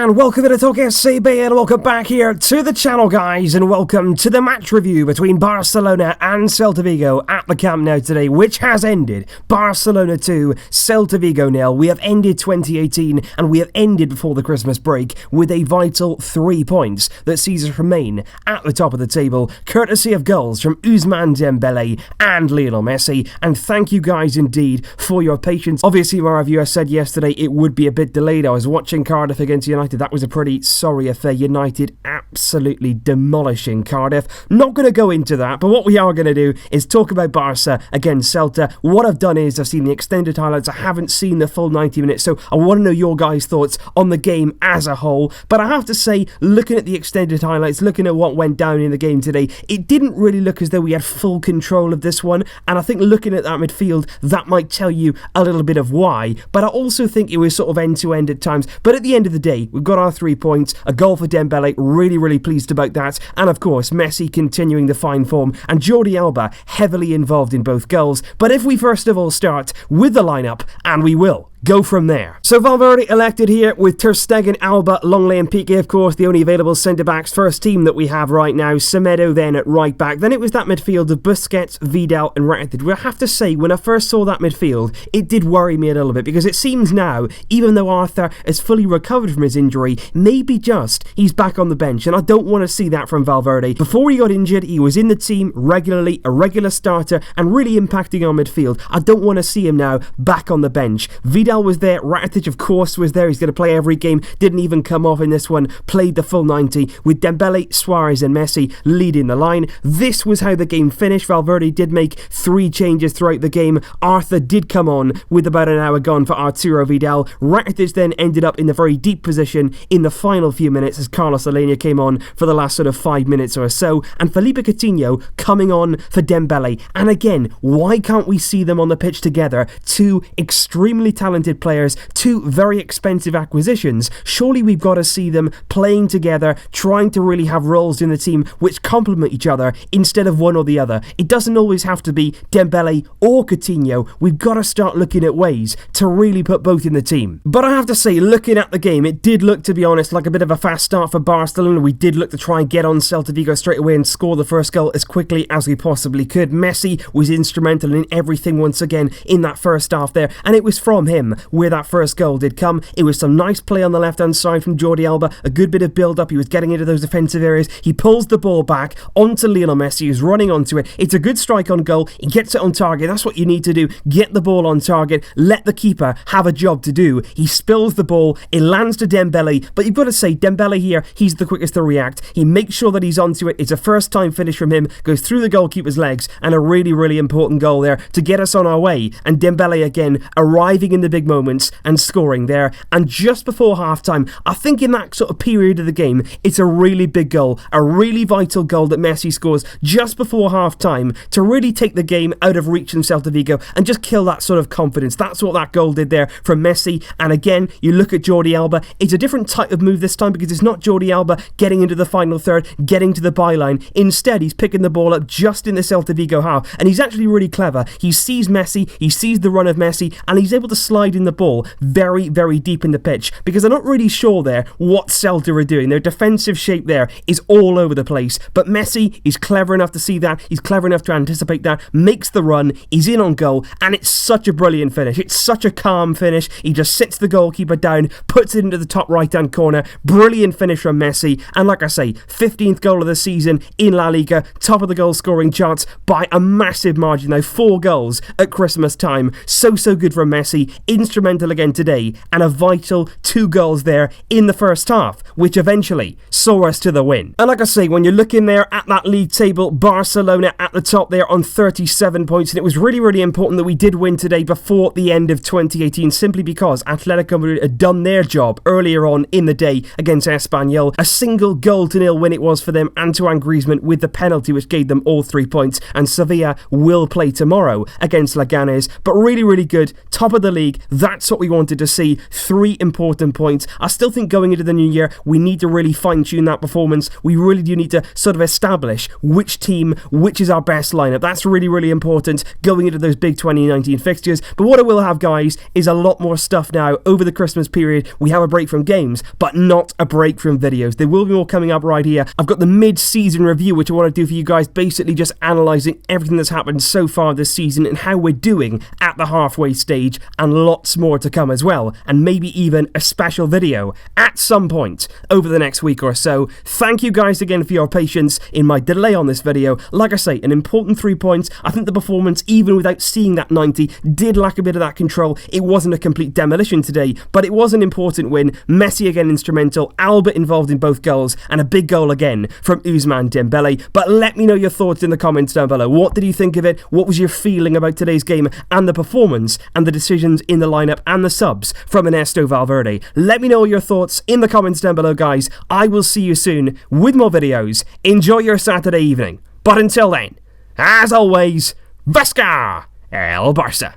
and welcome to the Talk SCB, and welcome back here to the channel, guys, and welcome to the match review between Barcelona and Celta Vigo at the Camp Nou today, which has ended. Barcelona 2, Celta Vigo 0. We have ended 2018, and we have ended before the Christmas break with a vital 3 points that sees us remain at the top of the table, courtesy of goals from Ousmane Dembele and Lionel Messi. And thank you guys indeed for your patience. Obviously, my review, I said yesterday it would be a bit delayed. I was watching Cardiff against United. That was a pretty sorry affair. United absolutely demolishing Cardiff. Not going to go into that, but what we are going to do is talk about Barca against Celta. What I've done is I've seen the extended highlights. I haven't seen the full 90 minutes, so I want to know your guys' thoughts on the game as a whole. But I have to say, looking at the extended highlights, looking at what went down in the game today, it didn't really look as though we had full control of this one, and I think looking at that midfield, that might tell you a little bit of why. But I also think it was sort of end-to-end at times. But at the end of the day, we've got our 3 points, a goal for Dembele, really pleased about that, and of course Messi continuing the fine form, and Jordi Alba heavily involved in both goals. But if we first of all start with the lineup, and we will go from there. So Valverde elected here with Ter Stegen, Alba, Longley and Piqué, of course, the only available centre-backs. First team that we have right now. Semedo then at right back. Then it was that midfield of Busquets, Vidal and Rakitic. I have to say, when I first saw that midfield, it did worry me a little bit, because it seems now, even though Arthur is fully recovered from his injury, maybe just he's back on the bench, and I don't want to see that from Valverde. Before he got injured, he was in the team regularly, a regular starter, and really impacting on midfield. I don't want to see him now back on the bench. Vidal was there, Rakitic of course was there, he's going to play every game, didn't even come off in this one, played the full 90, with Dembele, Suarez and Messi leading the line. This was how the game finished. Valverde did make 3 changes throughout the game. Arthur did come on with about an hour gone for Arturo Vidal. Rakitic then ended up in the very deep position in the final few minutes as Carlos Alenia came on for the last sort of 5 minutes or so, and Felipe Coutinho coming on for Dembele. And again, why can't we see them on the pitch together? 2 extremely talented players, 2 very expensive acquisitions. Surely we've got to see them playing together, trying to really have roles in the team which complement each other instead of one or the other. It doesn't always have to be Dembele or Coutinho. We've got to start looking at ways to really put both in the team. But I have to say, looking at the game, it did look, to be honest, like a bit of a fast start for Barcelona. We did look to try and get on Celta Vigo straight away and score the first goal as quickly as we possibly could. Messi was instrumental in everything once again in that first half there, and it was from him where that first goal did come. It was some nice play on the left-hand side from Jordi Alba, a good bit of build-up. He was getting into those defensive areas. He pulls the ball back onto Lionel Messi, who's running onto it. It's a good strike on goal. He gets it on target. That's what you need to do. Get the ball on target. Let the keeper have a job to do. He spills the ball. It lands to Dembele, but you've got to say, Dembele here, he's the quickest to react. He makes sure that he's onto it. It's a first-time finish from him. Goes through the goalkeeper's legs, and a really important goal there to get us on our way. And Dembele again arriving in the big moments and scoring there. And just before half-time, I think in that sort of period of the game, it's a really big goal, a really vital goal that Messi scores just before half-time to really take the game out of reach from Celta Vigo and just kill that sort of confidence. That's what that goal did there from Messi. And again, you look at Jordi Alba, it's a different type of move this time, because it's not Jordi Alba getting into the final third, getting to the byline. Instead, he's picking the ball up just in the Celta Vigo half, and he's actually really clever. He sees Messi, he sees the run of Messi, and he's able to slide in the ball very deep in the pitch, because I'm not really sure there what Celta are doing. Their defensive shape there is all over the place, but Messi is clever enough to see that, he's clever enough to anticipate that, makes the run, he's in on goal, and it's such a brilliant finish. It's such a calm finish. He just sits the goalkeeper down, puts it into the top right hand corner. Brilliant finish from Messi, and like I say, 15th goal of the season in La Liga, top of the goal scoring charts by a massive margin though. 4 goals at Christmas time. So good from Messi, instrumental again today, and a vital 2 goals there in the first half, which eventually saw us to the win. And like I say, when you're looking there at that league table, Barcelona at the top there on 37 points, and it was really important that we did win today before the end of 2018, simply because Atletico Madrid had done their job earlier on in the day against Espanyol. A single 0-0 win it was for them, Antoine Griezmann with the penalty which gave them all 3 points, and Sevilla will play tomorrow against Leganes. But really good, top of the league, That's what we wanted to see. 3 important points. I still think going into the new year, we need to really fine-tune that performance. We really do need to sort of establish which team, which is our best lineup. That's really, really important going into those big 2019 fixtures. But what I will have, guys, is a lot more stuff now over the Christmas period. We have a break from games, but not a break from videos. There will be more coming up right here. I've got the mid-season review, which I want to do for you guys, basically just analysing everything that's happened so far this season and how we're doing at the halfway stage, and lots more to come as well, and maybe even a special video at some point over the next week or so. Thank you guys again for your patience in my delay on this video. Like I say, an important 3 points. I think the performance, even without seeing that 90, did lack a bit of that control. It wasn't a complete demolition today, but it was an important win. Messi again instrumental, Alba involved in both goals, and a big goal again from Ousmane Dembele. But let me know your thoughts in the comments down below. What did you think of it? What was your feeling about today's game and the performance and the decisions in the lineup and the subs from Ernesto Valverde? Let me know your thoughts in the comments down below, guys. I will see you soon with more videos. Enjoy your Saturday evening. But until then, as always, Vasca el Barça.